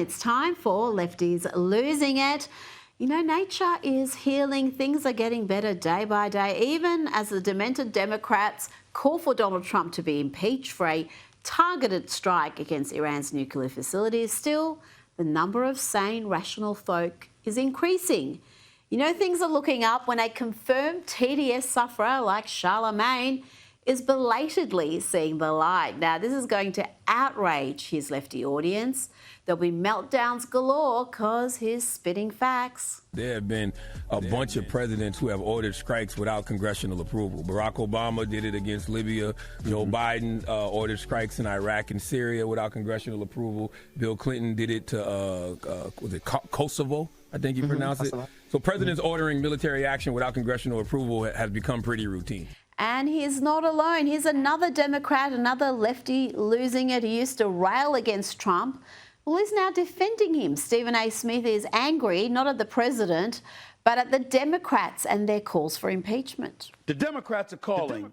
It's time for Lefties Losing It. You know, nature is healing. Things are getting better day by day, even as the demented Democrats call for Donald Trump to be impeached for a targeted strike against Iran's nuclear facilities. Still, the number of sane, rational folk is increasing. You know, things are looking up when a confirmed TDS sufferer like Charlemagne is belatedly seeing the light. Now, this is going to outrage his lefty audience. There'll be meltdowns galore because he's spitting facts. There have been a bunch of presidents who have ordered strikes without congressional approval. Barack Obama did it against Libya. Joe Biden ordered strikes in Iraq and Syria without congressional approval. Bill Clinton did it to, was it Kosovo? I think you pronounce it. So presidents ordering military action without congressional approval has become pretty routine. And he's not alone. Here's another Democrat, another lefty losing it. He used to rail against Trump. Well, he's now defending him. Stephen A. Smith is angry, not at the president, but at the Democrats and their calls for impeachment. The Democrats are calling,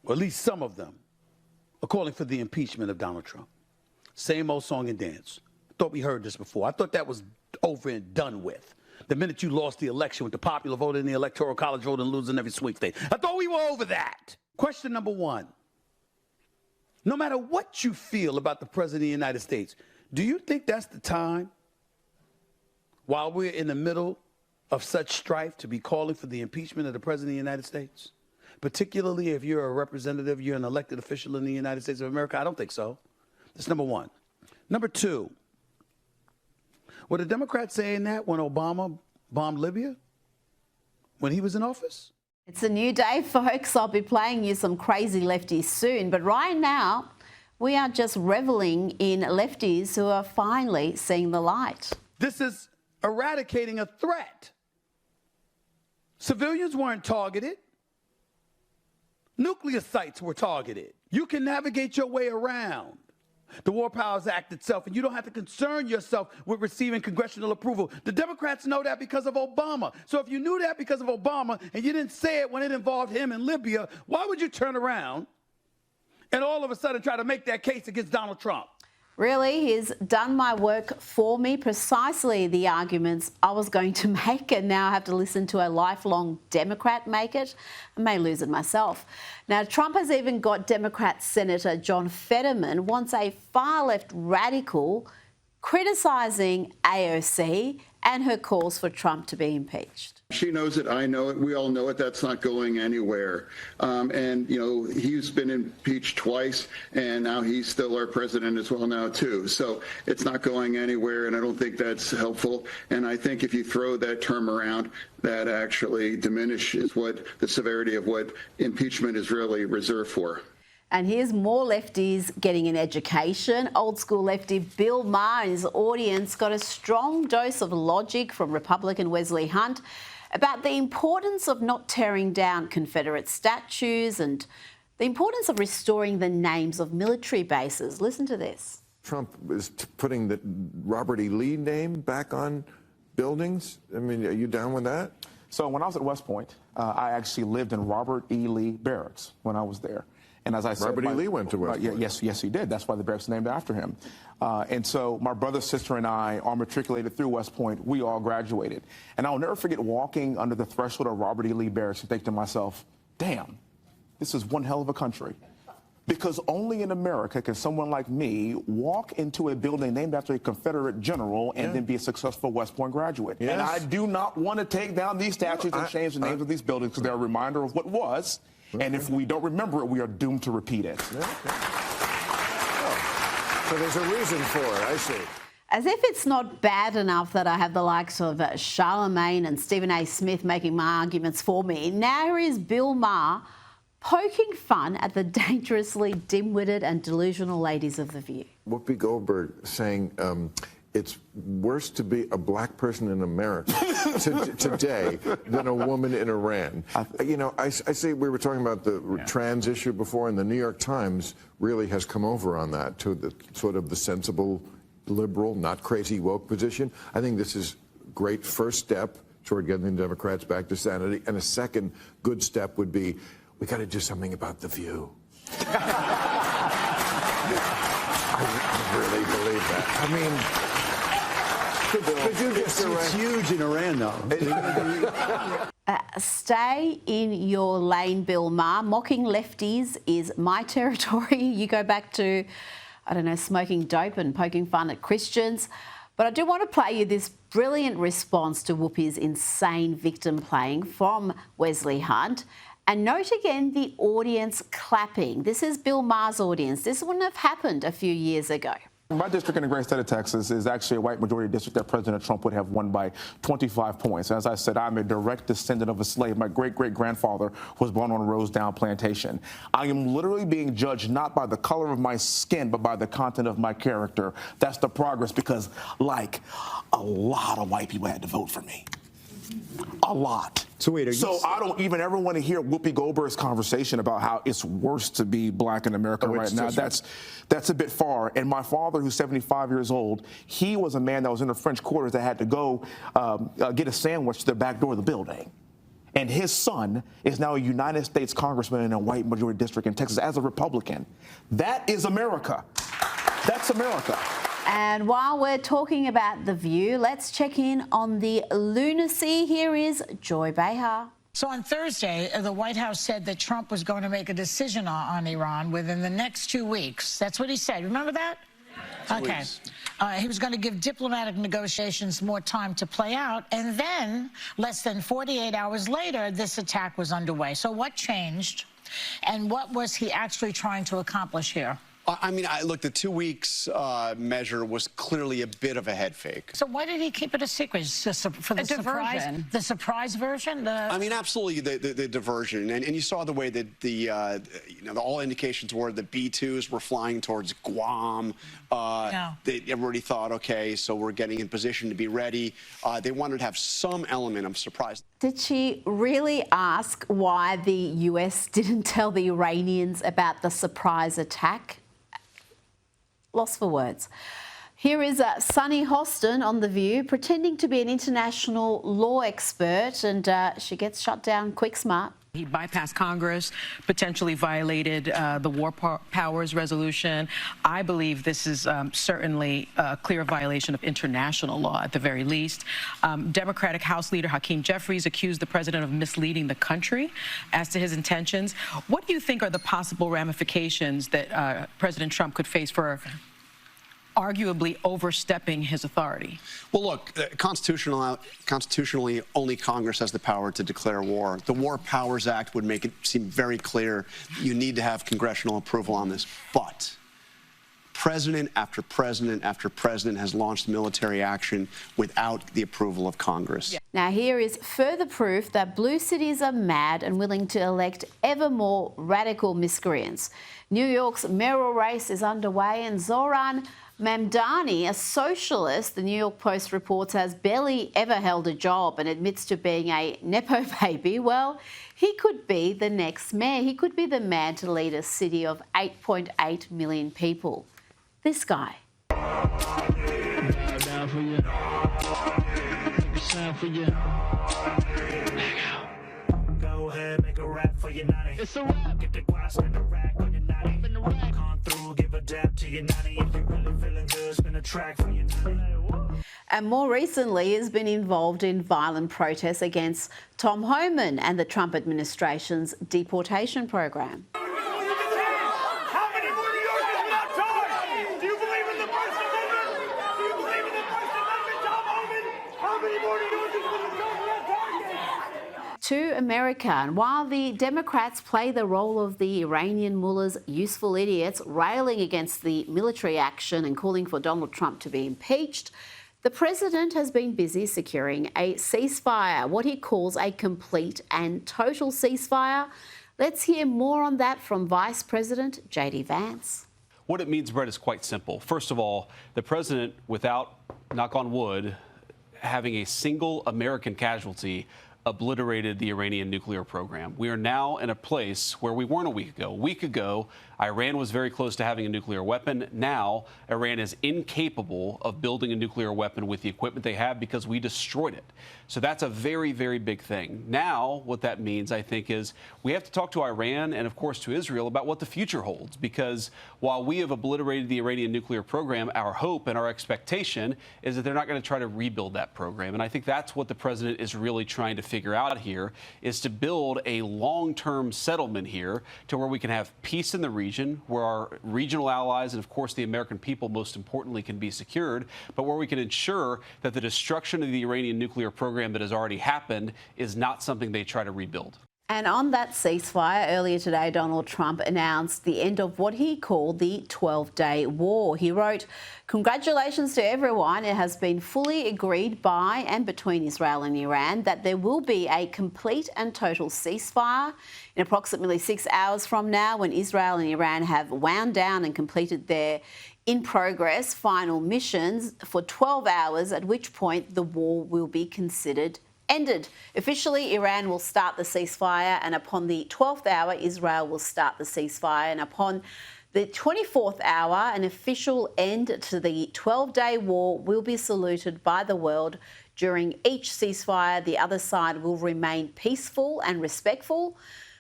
or at least some of them, are calling for the impeachment of Donald Trump. Same old song and dance. Thought we heard this before. I thought that was over and done with. The minute you lost the election with the popular vote in the Electoral College vote and losing every sweep state. I thought we were over that. Question number one. No matter what you feel about the President of the United States, do you think that's the time, while we're in the middle of such strife, to be calling for the impeachment of the President of the United States? Particularly if you're a representative, you're an elected official in the United States of America? I don't think so. That's number one. Number two, were the Democrats saying that when Obama bombed Libya, when he was in office? It's a new day, folks. I'll be playing you some crazy lefties soon. But right now, we are just reveling in lefties who are finally seeing the light. This is eradicating a threat. Civilians weren't targeted. Nuclear sites were targeted. You can navigate your way around the War Powers Act itself, and you don't have to concern yourself with receiving congressional approval. The Democrats know that because of Obama. So if you knew that because of Obama and you didn't say it when it involved him in Libya, why would you turn around and all of a sudden try to make that case against Donald Trump? Really, he's done my work for me, precisely the arguments I was going to make, and now I have to listen to a lifelong Democrat make it. I may lose it myself. Now, Trump has even got Democrat Senator John Fetterman, once a far-left radical, criticising AOC and her calls for Trump to be impeached. She knows it. I know it. We all know it. That's not going anywhere. And, you know, he's been impeached twice, and now he's still our president as well now, too. So it's not going anywhere, and I don't think that's helpful. And I think if you throw that term around, that actually diminishes what the severity of what impeachment is really reserved for. And here's more lefties getting an education. Old school lefty Bill Maher and his audience got a strong dose of logic from Republican Wesley Hunt about the importance of not tearing down Confederate statues and the importance of restoring the names of military bases. Listen to this. Trump is putting the Robert E. Lee name back on buildings. I mean, are you down with that? So when I was at West Point, I actually lived in Robert E. Lee barracks when I was there. And as I said, Robert E. Lee went to West Point. Yes, he did. That's why the barracks named after him. And so my brother, sister, and I are matriculated through West Point. We all graduated. And I'll never forget walking under the threshold of Robert E. Lee barracks and think to myself, damn, this is one hell of a country. Because only in America can someone like me walk into a building named after a Confederate general and then be a successful West Point graduate. Yes. And I do not want to take down these statues and change the names of these buildings because they're a reminder of what was. And if we don't remember it, we are doomed to repeat it. Okay. Oh. So there's a reason for it, I see. As if it's not bad enough that I have the likes of Charlemagne and Stephen A. Smith making my arguments for me, now here is Bill Maher poking fun at the dangerously dim-witted and delusional ladies of The View. Whoopi Goldberg saying it's worse to be a black person in America today than a woman in Iran. You know, I see we were talking about the trans issue before, and the New York Times really has come over on that to the sort of the sensible, liberal, not crazy woke position. I think this is a great first step toward getting the Democrats back to sanity, and a second good step would be we got to do something about The View. really believe that. I mean, could you just It's huge in Iran, though. Stay in your lane, Bill Maher. Mocking lefties is my territory. You go back to, I don't know, smoking dope and poking fun at Christians. But I do want to play you this brilliant response to Whoopi's insane victim playing from Wesley Hunt. And note again the audience clapping. This is Bill Maher's audience. This wouldn't have happened a few years ago. My district in the great state of Texas is actually a white majority district that President Trump would have won by 25 points. As I said, I'm a direct descendant of a slave. My great-great-grandfather was born on a Rosedale plantation. I am literally being judged not by the color of my skin, but by the content of my character. That's the progress because, like, a lot of white people had to vote for me. A lot. So wait, I don't even ever want to hear Whoopi Goldberg's conversation about how it's worse to be black in America right now. That's a bit far. And my father, who's 75 years old, he was a man that was in the French quarters that had to go get a sandwich to the back door of the building. And his son is now a United States congressman in a white majority district in Texas as a Republican. That is America. That's America. And while we're talking about The View, let's check in on the lunacy. Here is Joy Behar. So on Thursday, the White House said that Trump was going to make a decision on Iran within the next 2 weeks. That's what he said. Remember that? Okay. He was going to give diplomatic negotiations more time to play out. And then, less than 48 hours later, this attack was underway. So what changed? And what was he actually trying to accomplish here? I mean, look, the 2 weeks measure was clearly a bit of a head fake. So why did he keep it a secret? For the surprise, the surprise version? I mean, absolutely the diversion, and you saw the way that all indications were the B-2s were flying towards Guam. Everybody thought, okay, so we're getting in position to be ready. They wanted to have some element of surprise. Did she really ask why the US didn't tell the Iranians about the surprise attack? Lost for words. Here is Sunny Hostin on The View, pretending to be an international law expert, and she gets shut down quick smart. He bypassed Congress, potentially violated the War Powers Resolution. I believe this is certainly a clear violation of international law, at the very least. Democratic House Leader Hakeem Jeffries accused the president of misleading the country as to his intentions. What do you think are the possible ramifications that President Trump could face for arguably overstepping his authority? Well, look, constitutionally, only Congress has the power to declare war. The War Powers Act would make it seem very clear you need to have congressional approval on this. But president after president after president has launched military action without the approval of Congress. Yeah. Now, here is further proof that blue cities are mad and willing to elect ever more radical miscreants. New York's mayoral race is underway, and Zoran Mamdani, a socialist, the New York Post reports, has barely ever held a job and admits to being a Nepo baby. Well, he could be the next mayor. He could be the man to lead a city of 8.8 million people. This guy. Down for you. Make a sound for you. Go ahead, make a rap for you, Nani. It's a rap. Get the glass in the rack on your Nani. Come through, give a dab to your Nani. If you're really feeling good, spin a track for your Nani. And more recently has been involved in violent protests against Tom Homan and the Trump administration's deportation program. How many more New Yorkers not died? Do you believe in the First Amendment? Do you believe in the First Amendment, Tom Homan? How many more New Yorkers will not die? To America. And while the Democrats play the role of the Iranian mullahs, useful idiots, railing against the military action and calling for Donald Trump to be impeached, the president has been busy securing a ceasefire, what he calls a complete and total ceasefire. Let's hear more on that from Vice President J.D. Vance. What it means, Brett, is quite simple. First of all, the president, without, knock on wood, having a single American casualty, obliterated the Iranian nuclear program. We are now in a place where we weren't a week ago. A week ago, Iran was very close to having a nuclear weapon. Now, Iran is incapable of building a nuclear weapon with the equipment they have because we destroyed it. So that's a very, very big thing. Now, what that means, I think, is we have to talk to Iran and, of course, to Israel about what the future holds. Because while we have obliterated the Iranian nuclear program, our hope and our expectation is that they're not going to try to rebuild that program. And I think that's what the president is really trying to figure out here, is to build a long-term settlement here to where we can have peace in the region, where our regional allies and, of course, the American people, most importantly, can be secured, but where we can ensure that the destruction of the Iranian nuclear program that has already happened is not something they try to rebuild. And on that ceasefire, earlier today, Donald Trump announced the end of what he called the 12-day war. He wrote, "Congratulations to everyone. It has been fully agreed by and between Israel and Iran that there will be a complete and total ceasefire in approximately 6 hours from now, when Israel and Iran have wound down and completed their in-progress final missions for 12 hours, at which point the war will be considered ended. Officially, Iran will start the ceasefire, and upon the 12th hour, Israel will start the ceasefire, and upon the 24th hour, an official end to the 12-day war will be saluted by the world. During each ceasefire, the other side will remain peaceful and respectful.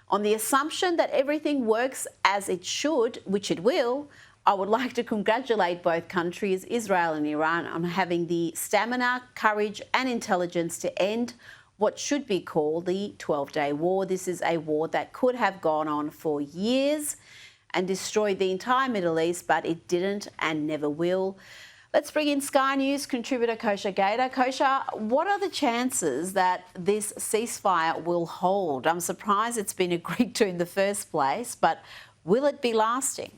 On the assumption that everything works as it should, which it will, I would like to congratulate both countries, Israel and Iran, on having the stamina, courage and intelligence to end what should be called the 12-day war. This is a war that could have gone on for years and destroyed the entire Middle East, but it didn't and never will." Let's bring in Sky News contributor Kosha Gada. Kosha, what are the chances that this ceasefire will hold? I'm surprised it's been agreed to in the first place, but will it be lasting?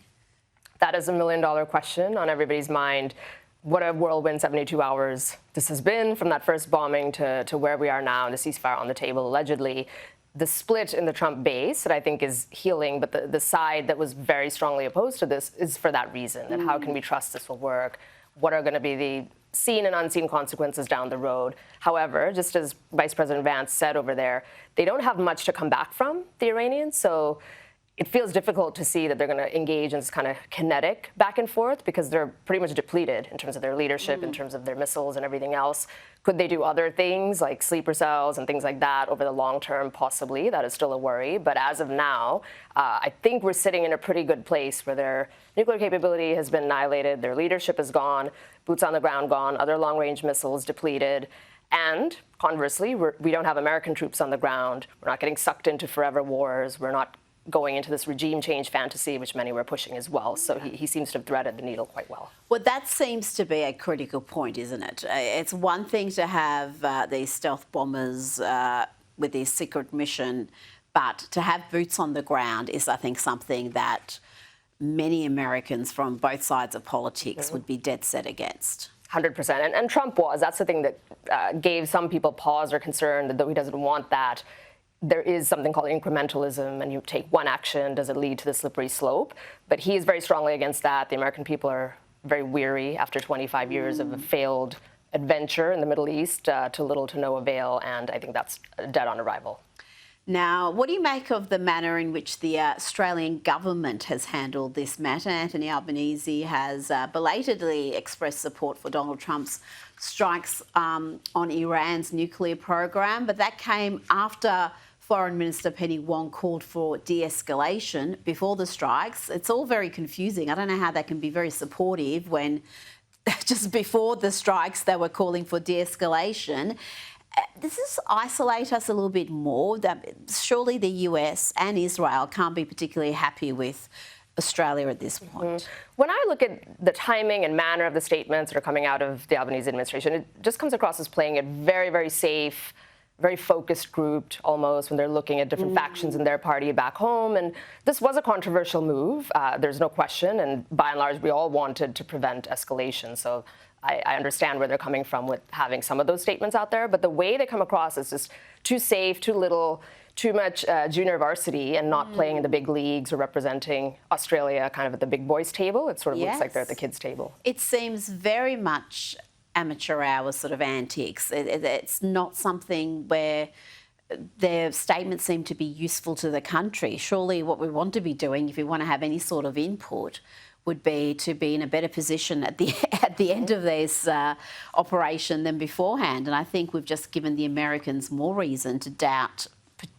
That is $1 million question on everybody's mind. What a whirlwind 72 hours this has been, from that first bombing to where we are now, and the ceasefire on the table, allegedly. The split in the Trump base that I think is healing, but the side that was very strongly opposed to this is for that reason, that how can we trust this will work? What are going to be the seen and unseen consequences down the road? However, just as Vice President Vance said over there, they don't have much to come back from, the Iranians, so it feels difficult to see that they're going to engage in this kind of kinetic back and forth, because they're pretty much depleted in terms of their leadership, in terms of their missiles and everything else. Could they do other things like sleeper cells and things like that over the long term? Possibly. That is still a worry. But as of now, I think we're sitting in a pretty good place where their nuclear capability has been annihilated, their leadership is gone, boots on the ground gone, other long-range missiles depleted. And conversely, we don't have American troops on the ground. We're not getting sucked into forever wars. We're not going into this regime change fantasy, which many were pushing as well. So he seems to have threaded the needle quite well. Well, that seems to be a critical point, isn't it? It's one thing to have these stealth bombers with this secret mission, but to have boots on the ground is, I think, something that many Americans from both sides of politics would be dead set against. 100%. And Trump was. That's the thing that gave some people pause or concern, that though he doesn't want that, there is something called incrementalism, and you take one action, does it lead to the slippery slope? But he is very strongly against that. The American people are very weary after 25 years of a failed adventure in the Middle East to little to no avail, and I think that's dead on arrival. Now, what do you make of the manner in which the Australian government has handled this matter? Anthony Albanese has belatedly expressed support for Donald Trump's strikes on Iran's nuclear program, but that came after Foreign Minister Penny Wong called for de-escalation before the strikes. It's all very confusing. I don't know how they can be very supportive when just before the strikes they were calling for de-escalation. Does this isolate us a little bit more? That surely the US and Israel can't be particularly happy with Australia at this point. When I look at the timing and manner of the statements that are coming out of the Albanese administration, it just comes across as playing it very, very safe, very focused grouped almost, when they're looking at different factions in their party back home. And this was a controversial move, there's no question. And by and large, we all wanted to prevent escalation. So I understand where they're coming from with having some of those statements out there. But the way they come across is just too safe, too little, too much junior varsity, and not playing in the big leagues or representing Australia kind of at the big boys table. It sort of looks like they're at the kids table. It seems very much amateur hour sort of antics. It's not something where their statements seem to be useful to the country. Surely what we want to be doing, if we want to have any sort of input, would be to be in a better position at the end of this operation than beforehand. And I think we've just given the Americans more reason to doubt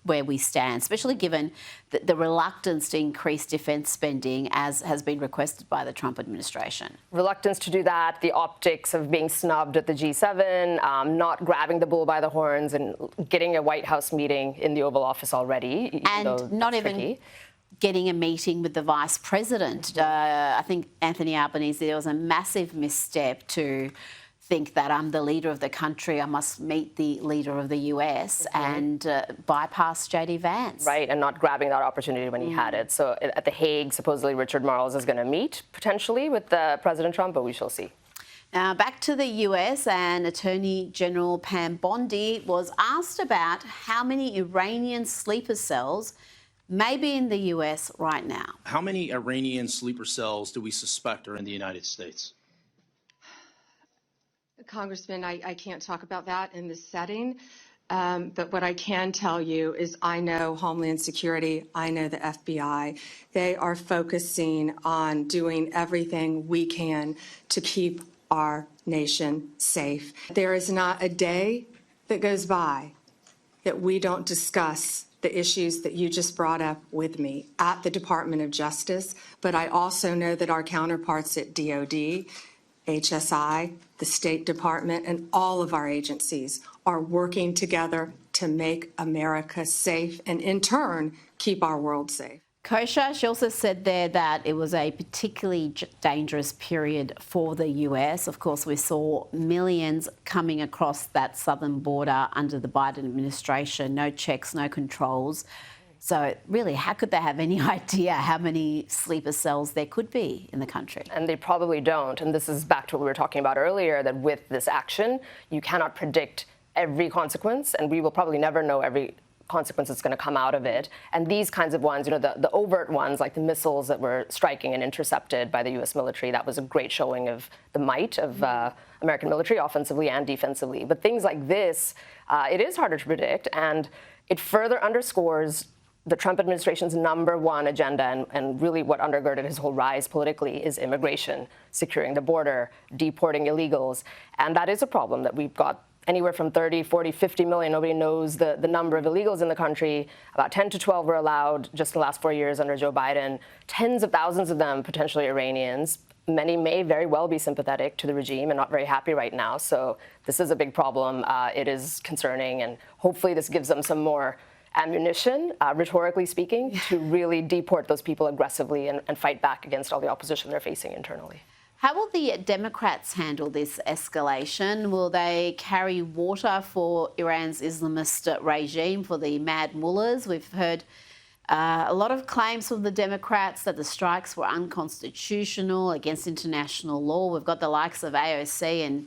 where we stand, especially given the reluctance to increase defence spending as has been requested by the Trump administration. Reluctance to do that, the optics of being snubbed at the G7, not grabbing the bull by the horns and getting a White House meeting in the Oval Office already. And not even getting a meeting with the Vice President. I think Anthony Albanese, there was a massive misstep to think that I'm the leader of the country, I must meet the leader of the US and bypass JD Vance. Right, and not grabbing that opportunity when he had it. So at The Hague, supposedly Richard Marles is going to meet potentially with President Trump, but we shall see. Now, back to the US, and Attorney General Pam Bondi was asked about how many Iranian sleeper cells may be in the US right now. How many Iranian sleeper cells do we suspect are in the United States? Congressman, I can't talk about that in this setting, but what I can tell you is I know Homeland Security, I know the FBI. They are focusing on doing everything we can to keep our nation safe. There is not a day that goes by that we don't discuss the issues that you just brought up with me at the Department of Justice, but I also know that our counterparts at DOD, HSI, the State Department, and all of our agencies are working together to make America safe and, in turn, keep our world safe. Kosha, she also said there that it was a particularly dangerous period for the US. Of course, we saw millions coming across that southern border under the Biden administration, no checks, no controls. So really, how could they have any idea how many sleeper cells there could be in the country? And they probably don't. And this is back to what we were talking about earlier, that with this action, you cannot predict every consequence, and we will probably never know every consequence that's going to come out of it. And these kinds of ones, you know, the overt ones, like the missiles that were striking and intercepted by the U.S. military, that was a great showing of the might of American military, offensively and defensively. But things like this, it is harder to predict, and it further underscores the Trump administration's #1 agenda, and really what undergirded his whole rise politically, is immigration, securing the border, deporting illegals. And that is a problem, that we've got anywhere from 30, 40, 50 million. Nobody knows the number of illegals in the country. About 10 to 12 were allowed just in the last 4 years under Joe Biden. Tens of thousands of them potentially Iranians. Many may very well be sympathetic to the regime and not very happy right now. So this is a big problem. It is concerning, and hopefully this gives them some more ammunition, rhetorically speaking, to really deport those people aggressively and fight back against all the opposition they're facing internally. How will the Democrats handle this escalation? Will they carry water for Iran's Islamist regime, for the mad mullahs? We've heard a lot of claims from the Democrats that the strikes were unconstitutional, against international law. We've got the likes of AOC and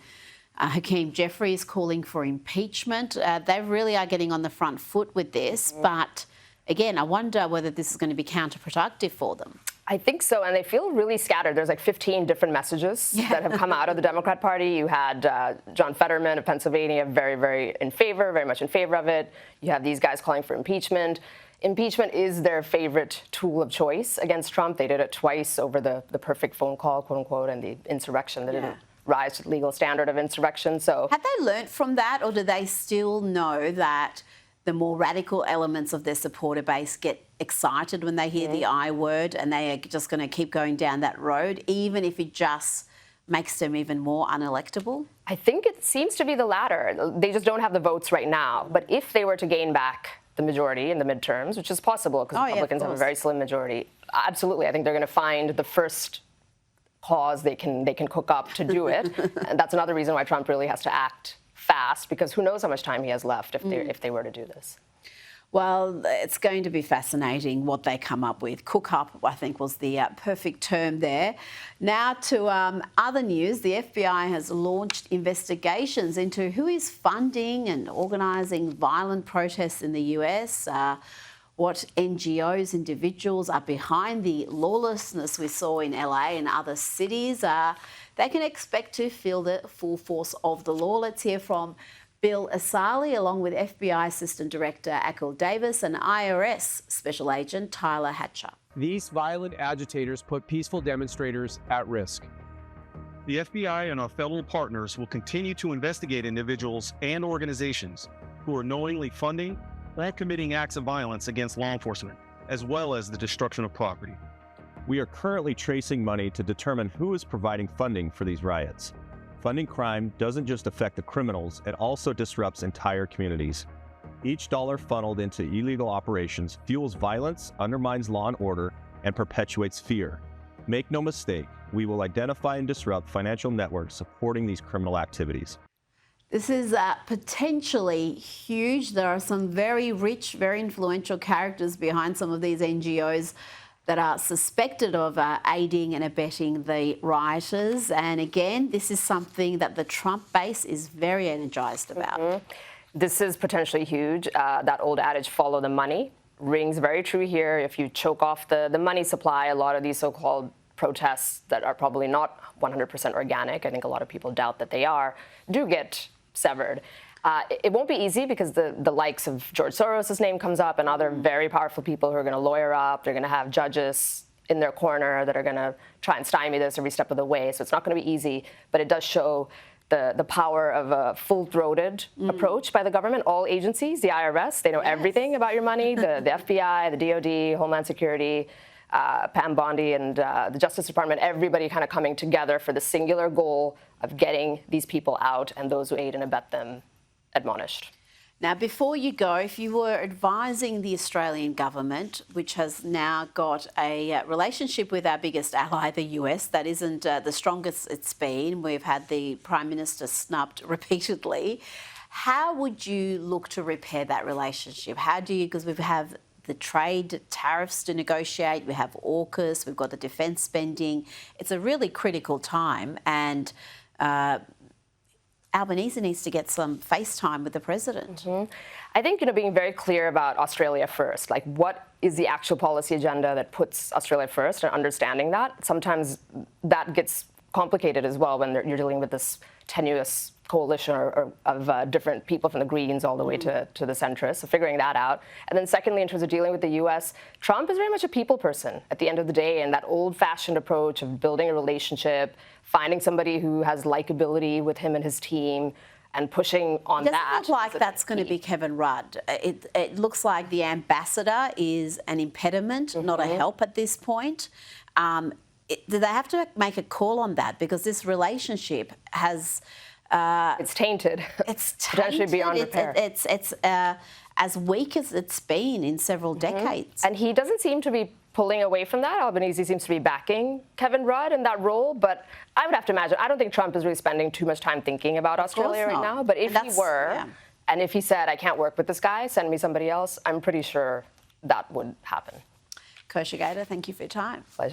Hakeem Jeffries calling for impeachment. They really are getting on the front foot with this. But again, I wonder whether this is going to be counterproductive for them. I think so, and they feel really scattered. There's like 15 different messages that have come out of the Democrat Party. You had John Fetterman of Pennsylvania very much in favor of it. You have these guys calling for impeachment. Impeachment is their favorite tool of choice against Trump. They did it twice over the perfect phone call, quote unquote, and the insurrection that didn't rise to the legal standard of insurrection. So have they learnt from that, or do they still know that the more radical elements of their supporter base get excited when they hear the I word, and they are just going to keep going down that road, even if it just makes them even more unelectable? I think it seems to be the latter. They just don't have the votes right now. But if they were to gain back the majority in the midterms, which is possible because Republicans have a very slim majority, absolutely, I think they're going to find the first cause they can cook up to do it. And that's another reason why Trump really has to act fast, because who knows how much time he has left if they were to do this. Well, it's going to be fascinating what they come up with. Cook up, I think, was the perfect term there. Now to other news. The FBI has launched investigations into who is funding and organising violent protests in the US, what NGOs, individuals are behind the lawlessness we saw in LA and other cities. They can expect to feel the full force of the law. Let's hear from Bill Asali, along with FBI Assistant Director Akil Davis and IRS Special Agent Tyler Hatcher. These violent agitators put peaceful demonstrators at risk. The FBI and our federal partners will continue to investigate individuals and organizations who are knowingly funding or committing acts of violence against law enforcement, as well as the destruction of property. We are currently tracing money to determine who is providing funding for these riots. Funding crime doesn't just affect the criminals, it also disrupts entire communities. Each dollar funneled into illegal operations fuels violence, undermines law and order, and perpetuates fear. Make no mistake, we will identify and disrupt financial networks supporting these criminal activities. This is potentially huge. There are some very rich, very influential characters behind some of these NGOs that are suspected of aiding and abetting the rioters. And again, this is something that the Trump base is very energised about. This is potentially huge. That old adage, follow the money, rings very true here. If you choke off the money supply, a lot of these so-called protests that are probably not 100% organic, I think a lot of people doubt that they are, do get severed. It won't be easy because the likes of George Soros' name comes up and other very powerful people who are going to lawyer up. They're going to have judges in their corner that are going to try and stymie this every step of the way. So it's not going to be easy, but it does show the power of a full-throated approach by the government. All agencies, the IRS, they know everything about your money, the FBI, the DOD, Homeland Security, Pam Bondi, and the Justice Department, everybody kind of coming together for the singular goal of getting these people out and those who aid and abet them admonished. Now, before you go, if you were advising the Australian government, which has now got a relationship with our biggest ally, the US, that isn't the strongest it's been, we've had the Prime Minister snubbed repeatedly, how would you look to repair that relationship? How do you, because we have the trade tariffs to negotiate, we have AUKUS, we've got the defence spending. It's a really critical time, and Albanese needs to get some face time with the president. I think, being very clear about Australia first, like what is the actual policy agenda that puts Australia first, and understanding that. Sometimes that gets complicated as well when you're dealing with this tenuous coalition of different people from the Greens all the way to the centrists, so figuring that out. And then secondly, in terms of dealing with the U.S., Trump is very much a people person at the end of the day, and that old-fashioned approach of building a relationship, finding somebody who has likability with him and his team, and pushing on that. It doesn't look like that's going to be Kevin Rudd. It looks like the ambassador is an impediment, not a help at this point. Do they have to make a call on that? Because this relationship has... it's tainted. It's potentially beyond repair. It's as weak as it's been in several decades. And he doesn't seem to be pulling away from that. Albanese seems to be backing Kevin Rudd in that role. But I would have to imagine, I don't think Trump is really spending too much time thinking about Australia right now. But if he were, and if he said, I can't work with this guy, send me somebody else, I'm pretty sure that would happen. Kosha Gada, thank you for your time. Pleasure.